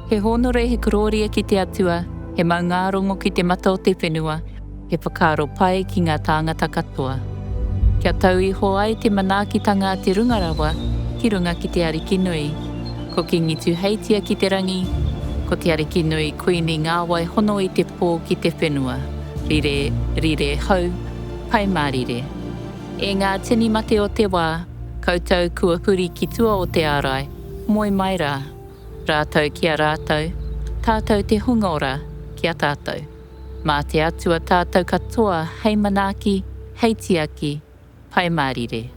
He honore he kororia ki te atua, he maungarongo ki te mata o te whenua, he whakaro pai ki ngā tāngata katoa. Kia tau iho ai te manaakitanga a te rungarawa, ki runga ki te ariki nui. Ko ki ngitu heitia ki te rangi, ko te ariki nui kuini ngā wai hono i te pō ki te whenua. Rire, rire hau, pai mārire. E ngā tini mate o te wā, koutou kua huri ki tua o te ārai, moi mai rā. Rātou ki a rātou, tātou te hungora ki a tātou. Mā te atua tātou katoa, hei manaaki, hei tiaki, pai mārire.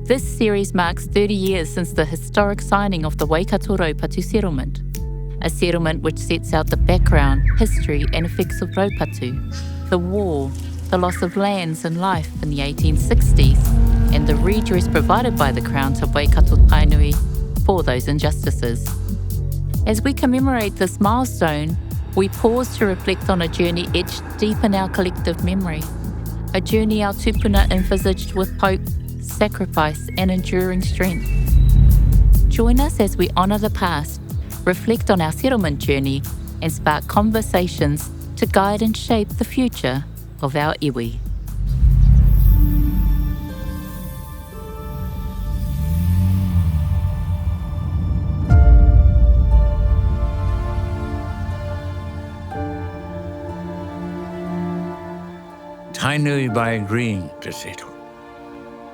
This series marks 30 years since the historic signing of the Waikato Raupatu settlement, a settlement which sets out the background, history and effects of Raupatu, the war, the loss of lands and life in the 1860s, and the redress provided by the Crown to Waikato Tainui for those injustices. As we commemorate this milestone, we pause to reflect on a journey etched deep in our collective memory, a journey our tupuna envisaged with hope, sacrifice and enduring strength. Join us as we honour the past, reflect on our settlement journey and spark conversations to guide and shape the future of our iwi. Tainui, by agreeing to settle,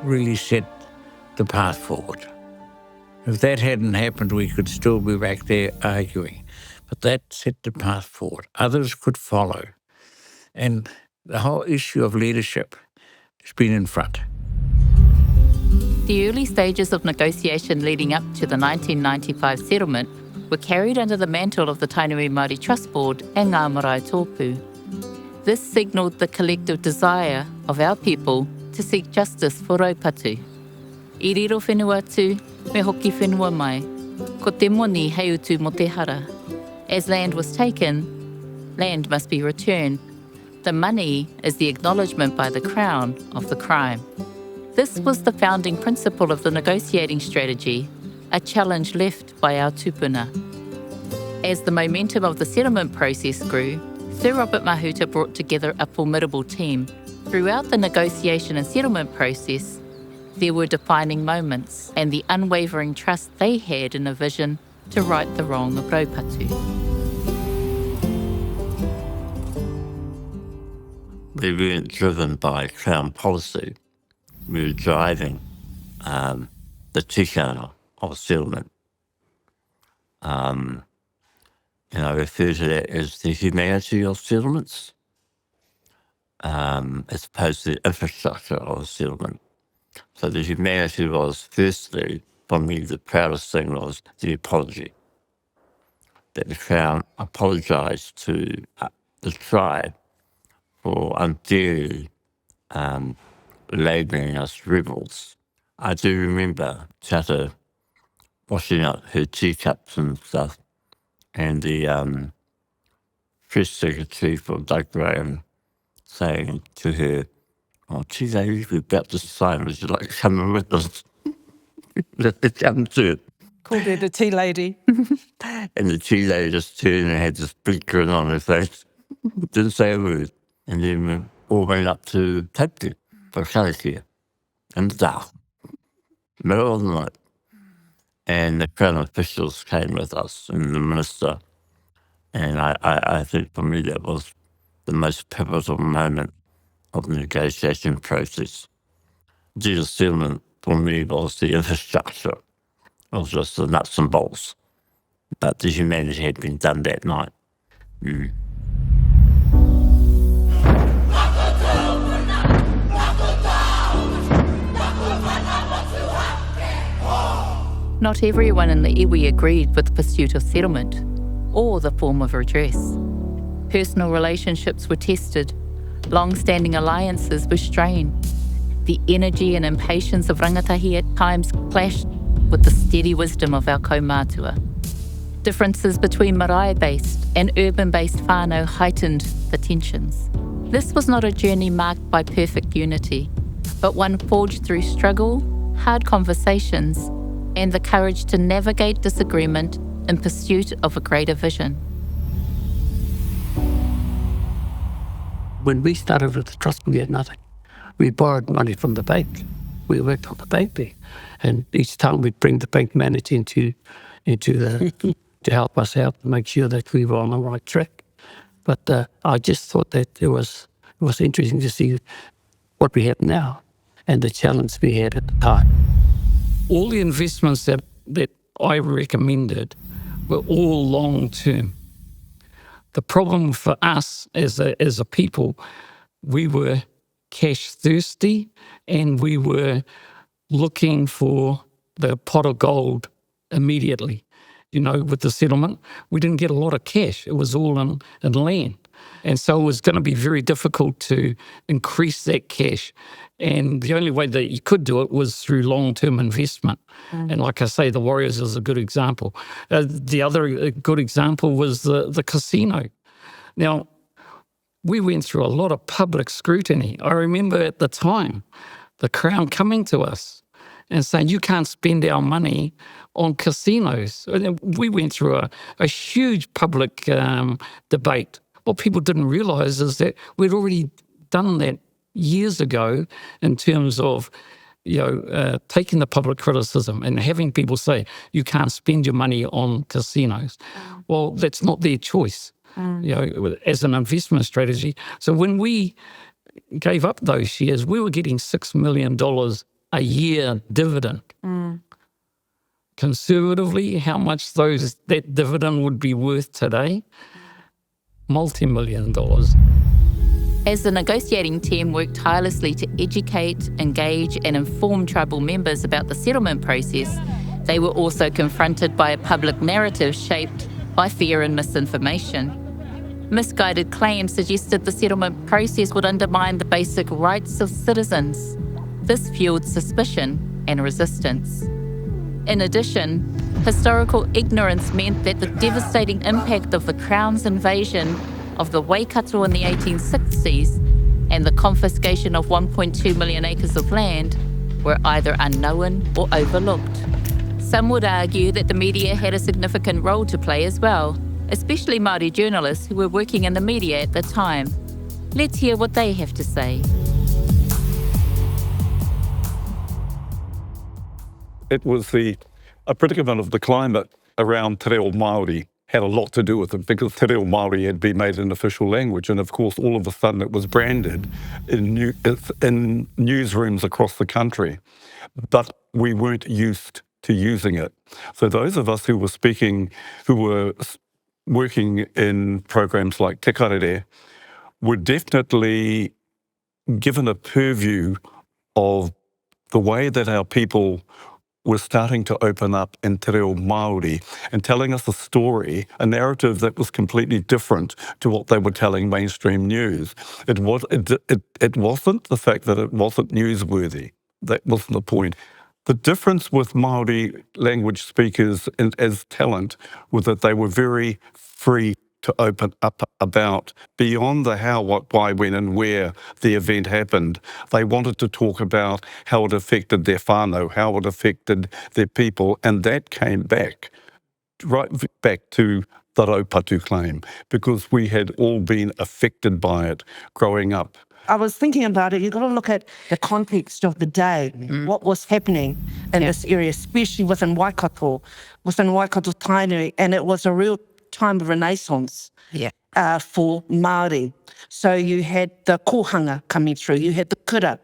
really set the path forward. If that hadn't happened, we could still be back there arguing. But that set the path forward. Others could follow. And the whole issue of leadership has been in front. The early stages of negotiation leading up to the 1995 settlement were carried under the mantle of the Tainui Māori Trust Board and Ngā Marae Tōpū. This signalled the collective desire of our people to seek justice for Raupatu. I riro whenua atu, me hoki whenua mai, ko te moni hei utu mo te hara. As land was taken, land must be returned. The money is the acknowledgement by the Crown of the crime. This was the founding principle of the negotiating strategy, a challenge left by our tupuna. As the momentum of the settlement process grew, Sir Robert Mahuta brought together a formidable team. Throughout the negotiation and settlement process, there were defining moments and the unwavering trust they had in a vision to right the wrong of Raupatu. We weren't driven by Crown policy. We were driving the tikanga of settlement. And I refer to that as the humanity of settlements, as opposed to the infrastructure of a settlement. So the humanity was, firstly, for me, the proudest thing was the apology. That the Crown apologised to the tribe for unfairly labelling us rebels. I do remember Tata washing out her teacups and stuff, and the press secretary for Doug Graham saying to her, "Oh, gee, lady, we're about to sign. Would you like to come in with us?" Let it come to it. Called her the tea lady. And the tea lady just turned and had this big grin on her face. Didn't say a word. And then we all went up to Taipei for karakia in the dark, middle of the night. And the Crown officials came with us and the minister. And I think for me that was the most pivotal moment of the negotiation process. The settlement for me was the infrastructure. It was just the nuts and bolts. But the humanity had been done that night. Not everyone in the iwi agreed with the pursuit of settlement or the form of redress. Personal relationships were tested, long-standing alliances were strained. The energy and impatience of rangatahi at times clashed with the steady wisdom of our kaumātua. Differences between marae-based and urban-based whānau heightened the tensions. This was not a journey marked by perfect unity, but one forged through struggle, hard conversations, and the courage to navigate disagreement in pursuit of a greater vision. When we started with the trust, we had nothing. We borrowed money from the bank. We worked on the bank there. And each time we'd bring the bank manager into the to help us out, to make sure that we were on the right track. But I just thought that it was interesting to see what we have now and the challenge we had at the time. All the investments that I recommended were all long-term. The problem for us as a people, we were cash thirsty and we were looking for the pot of gold immediately. With the settlement, we didn't get a lot of cash. It was all in land. And so it was going to be very difficult to increase that cash. And the only way that you could do it was through long-term investment. And like I say, the Warriors is a good example. The other good example was the casino. Now, we went through a lot of public scrutiny. I remember at the time, the Crown coming to us and saying, you can't spend our money on casinos. We went through a huge public debate. What people didn't realise is that we'd already done that years ago in terms of taking the public criticism and having people say, you can't spend your money on casinos. Well, that's not their choice, as an investment strategy. So when we gave up those shares, we were getting $6 million a year dividend. Conservatively, how much that dividend would be worth today? Multi-million dollars. As the negotiating team worked tirelessly to educate, engage and inform tribal members about the settlement process, they were also confronted by a public narrative shaped by fear and misinformation. Misguided claims suggested the settlement process would undermine the basic rights of citizens. This fueled suspicion and resistance. In addition, historical ignorance meant that the devastating impact of the Crown's invasion of the Waikato in the 1860s and the confiscation of 1.2 million acres of land were either unknown or overlooked. Some would argue that the media had a significant role to play as well, especially Māori journalists who were working in the media at the time. Let's hear what they have to say. It was a predicament of the climate around Te Reo Māori had a lot to do with it because Te Reo Māori had been made an official language, and of course all of a sudden it was branded in newsrooms across the country, but we weren't used to using it. So those of us who were working in programs like Te Karere were definitely given a purview of the way that our people were starting to open up in Te Reo Māori and telling us a story, a narrative that was completely different to what they were telling mainstream news. It wasn't the fact that it wasn't newsworthy. That wasn't the point. The difference with Māori language speakers as talent was that they were very free to open up about beyond the how, what, why, when and where the event happened. They wanted to talk about how it affected their whānau, how it affected their people, and that came right back to the Raupatu claim, because we had all been affected by it growing up. I was thinking about it, you've got to look at the context of the day, what was happening in this area, especially within Waikato Tainui, and it was a real time of renaissance for Māori. So you had the kohanga coming through, you had the kura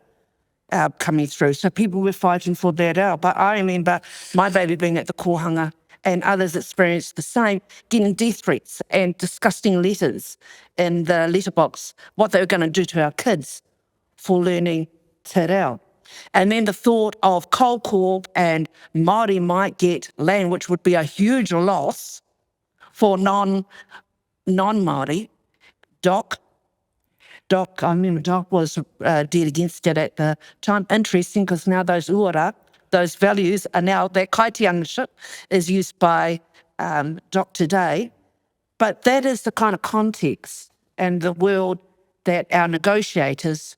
coming through, so people were fighting for that out. But I remember my baby being at the kohanga and others experienced the same, getting death threats and disgusting letters in the letterbox, what they were going to do to our kids for learning te reo. And then the thought of kaukō and Māori might get land, which would be a huge loss for non-Māori. Doc, I remember Doc was dead against it at the time. Interesting, because now those uara, those values are now, that kaitianganship is used by Doc today. But that is the kind of context and the world that our negotiators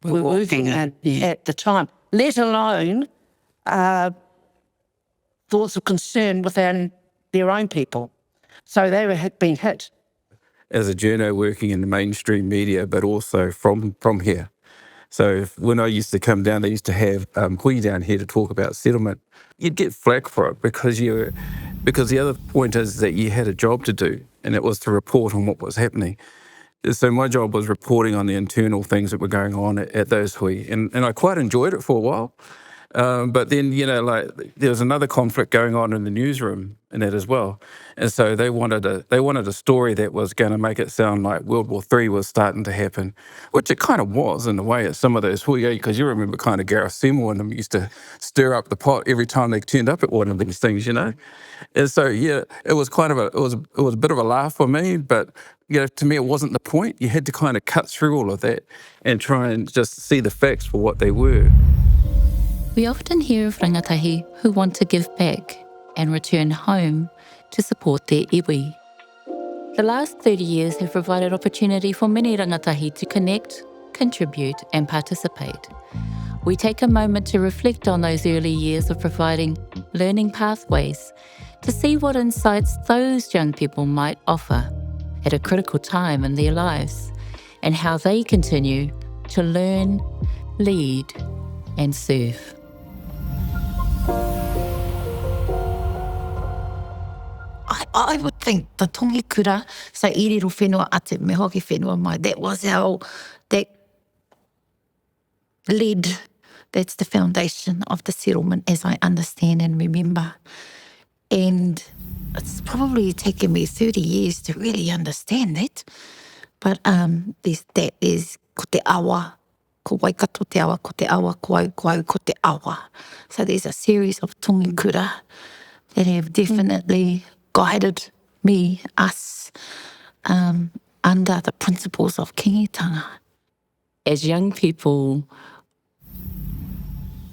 were moving in at the time, let alone thoughts of concern within their own people. So they were being hit. As a journo working in the mainstream media, but also from here. So when I used to come down, they used to have hui down here to talk about settlement. You'd get flack for it because the other point is that you had a job to do, and it was to report on what was happening. So my job was reporting on the internal things that were going on at those hui, and I quite enjoyed it for a while. But then, there was another conflict going on in the newsroom and that as well. And so they wanted a story that was going to make it sound like World War III was starting to happen, which it kind of was in a way at some of those hui, because you remember kind of Gareth Seymour and them used to stir up the pot every time they turned up at one of these things, And so, it was kind of it was a bit of a laugh for me, but to me, it wasn't the point. You had to kind of cut through all of that and try and just see the facts for what they were. We often hear of rangatahi who want to give back and return home to support their iwi. The last 30 years have provided opportunity for many rangatahi to connect, contribute and participate. We take a moment to reflect on those early years of providing learning pathways to see what insights those young people might offer at a critical time in their lives and how they continue to learn, lead and serve. I would think the tongi kura, so iriro whenua ate me hoki whenua mai, that was that led, that's the foundation of the settlement as I understand and remember. And it's probably taken me 30 years to really understand that. But there's ko te awa, ko Waikato te awa, ko te awa, ko au, ko te awa. So there's a series of tongi kura that have definitely guided me, us, under the principles of kingitanga. As young people,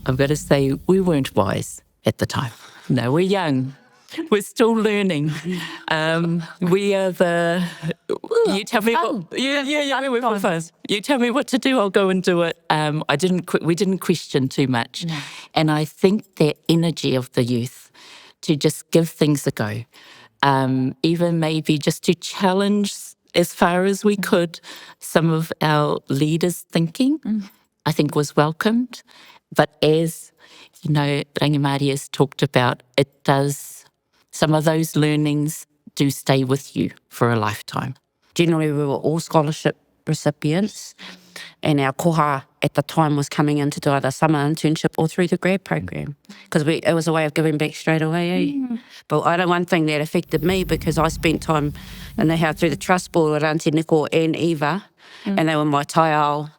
I've got to say, we weren't wise at the time. No, we're young. We're still learning. We are the. You tell me what. Yeah. We're fun. You tell me what to do. I'll go and do it. We didn't question too much, No. and I think the energy of the youth to just give things a go, even maybe just to challenge as far as we could some of our leaders' thinking, I think was welcomed. But as Rangimari has talked about, it does. Some of those learnings do stay with you for a lifetime. Generally, we were all scholarship recipients, and our koha at the time was coming in to do either summer internship or through the grad program, because it was a way of giving back straight away. But I know one thing that affected me, because I spent time in the house through the trust board with Auntie Nico and Eva, and they were my taiao,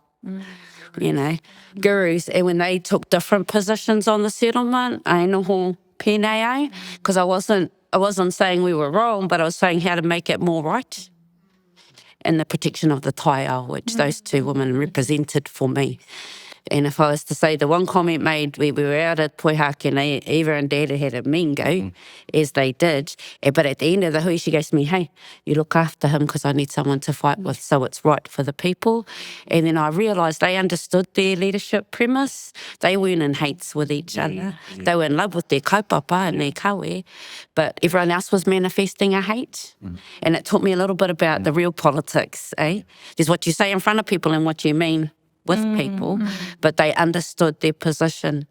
gurus. And when they took different positions on the settlement, I know pēnei, because I wasn't saying we were wrong, but I was saying how to make it more right. And the protection of the taiao, which those two women represented for me. And if I was to say the one comment made, we were out at Poihaka and Eva and Dad had a mean go, as they did. But at the end of the hui, she goes to me, hey, you look after him because I need someone to fight with, so it's right for the people. And then I realised they understood their leadership premise. They weren't in hates with each other. They were in love with their kaupapa and their kawe, but everyone else was manifesting a hate. And it taught me a little bit about the real politics, There's what you say in front of people and what you mean with people, but they understood their position.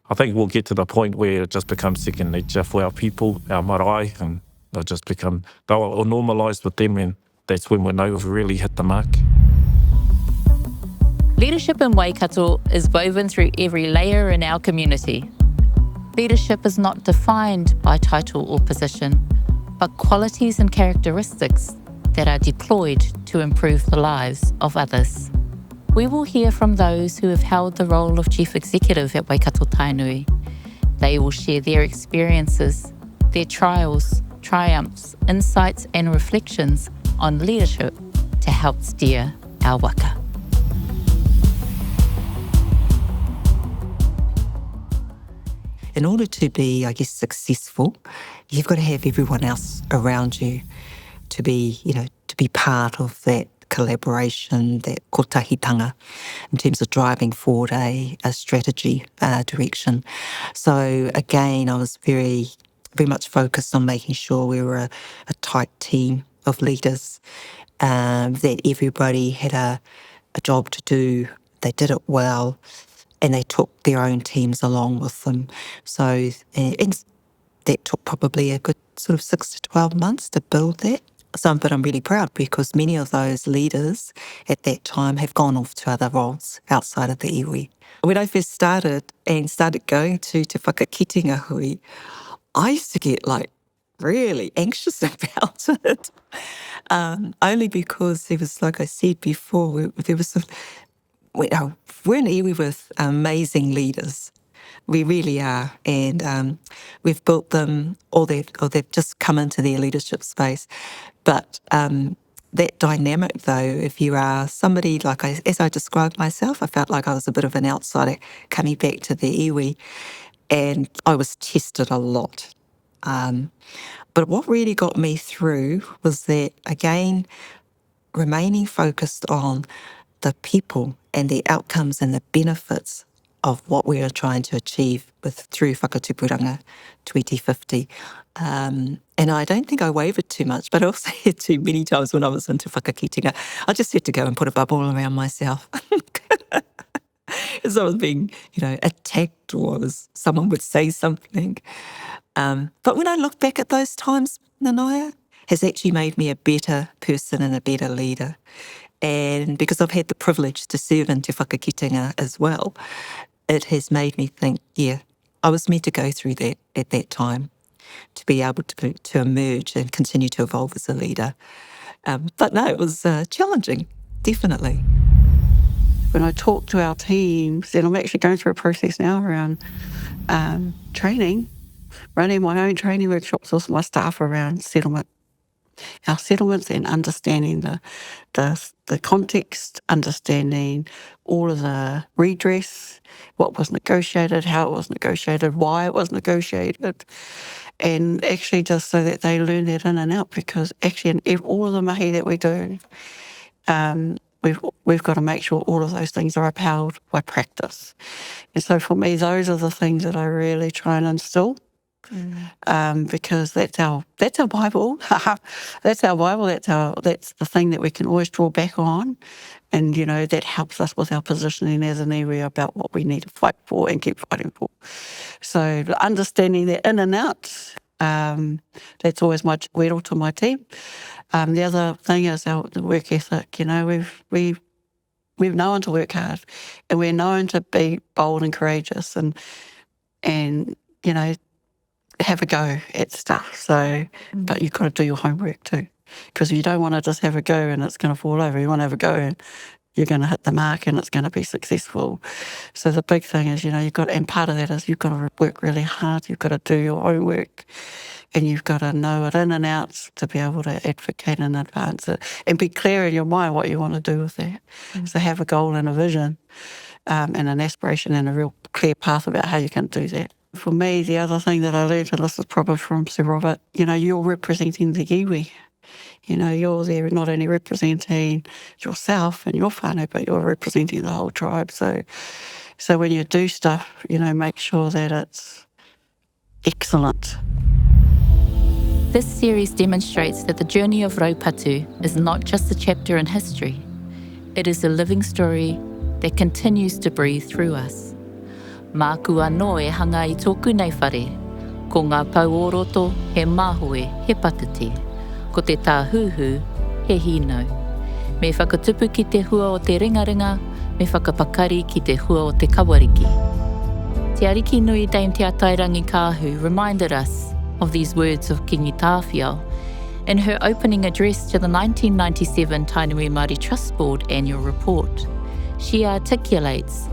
I think we'll get to the point where it just becomes second nature for our people, our marae, and they'll normalised with them, and that's when we know we've really hit the mark. Leadership in Waikato is woven through every layer in our community. Leadership is not defined by title or position, but qualities and characteristics that are deployed to improve the lives of others. We will hear from those who have held the role of Chief Executive at Waikato Tainui. They will share their experiences, their trials, triumphs, insights and reflections on leadership to help steer our waka. In order to be, successful, you've got to have everyone else around you to be part of that collaboration, that kotahitanga, in terms of driving forward a strategy direction. So again, I was very very much focused on making sure we were a tight team of leaders, that everybody had a job to do, they did it well, and they took their own teams along with them. So and that took probably a good sort of 6 to 12 months to build that. But I'm really proud because many of those leaders at that time have gone off to other roles outside of the iwi. When I first started going to Te Whakakitenga hui, I used to get really anxious about it. Only because there was, like I said before, there was we're an iwi with amazing leaders. We really are, and we've built them, or they've just come into their leadership space. But that dynamic, though, if you are somebody as I described myself, I felt like I was a bit of an outsider coming back to the iwi, and I was tested a lot. But what really got me through was that, again, remaining focused on the people and the outcomes and the benefits of what we are trying to achieve through Whakatupuranga 2050. And I don't think I wavered too much, but I also had too many times when I was into whakakitenga, I just had to go and put a bubble around myself. As I was being, attacked, or someone would say something. But when I look back at those times, Nanaia has actually made me a better person and a better leader. And because I've had the privilege to serve in Te Whakakitenga as well, it has made me think, I was meant to go through that at that time to be able to emerge and continue to evolve as a leader. But no, it was challenging, definitely. When I talk to our teams, and I'm actually going through a process now around training, running my own training workshops with my staff around settlement. Our settlements, and understanding the context, understanding all of the redress, what was negotiated, how it was negotiated, why it was negotiated, and actually just so that they learn that in and out, because actually in all of the mahi that we do, we've got to make sure all of those things are upheld by practice. And so for me, those are the things that I really try and instill. Because that's our Bible. That's our Bible. That's the thing that we can always draw back on, and that helps us with our positioning as an area about what we need to fight for and keep fighting for. So understanding that in and out, that's always my wheel to my team. The other thing is the work ethic. We've known to work hard, and we're known to be bold and courageous, and have a go at stuff. So, but you've got to do your homework too, because you don't want to just have a go and it's going to fall over. You want to have a go and you're going to hit the mark and it's going to be successful. So the big thing is, and part of that is you've got to work really hard. You've got to do your homework, and you've got to know it in and out to be able to advocate and advance it, and be clear in your mind what you want to do with that. So have a goal and a vision, and an aspiration and a real clear path about how you can do that. For me, the other thing that I learned, and this is probably from Sir Robert, you're representing the iwi. You're there not only representing yourself and your whānau, but you're representing the whole tribe. So when you do stuff, make sure that it's excellent. This series demonstrates that the journey of Raupatu is not just a chapter in history. It is a living story that continues to breathe through us. Māku anō e hanga I tōku nei whare. Ko ngā pauoroto he māhoe he patiti. Ko te tāhuhu he hinau. Me whakatupu ki te hua o te ringaringa, me whakapakari ki te hua o te kawariki. Te ariki nui Dame Te Atairangi Kāhu reminded us of these words of Kingi Tāwhiao in her opening address to the 1997 Tainui Māori Trust Board annual report. She articulates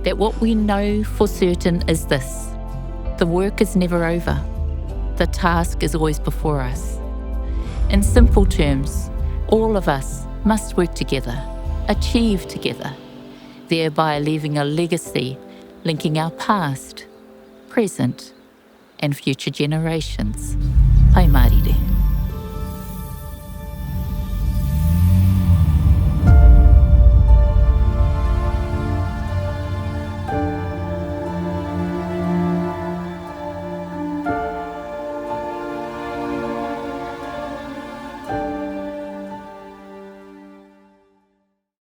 that what we know for certain is this: the work is never over. The task is always before us. In simple terms, all of us must work together, achieve together, thereby leaving a legacy linking our past, present, and future generations. Pai mārire.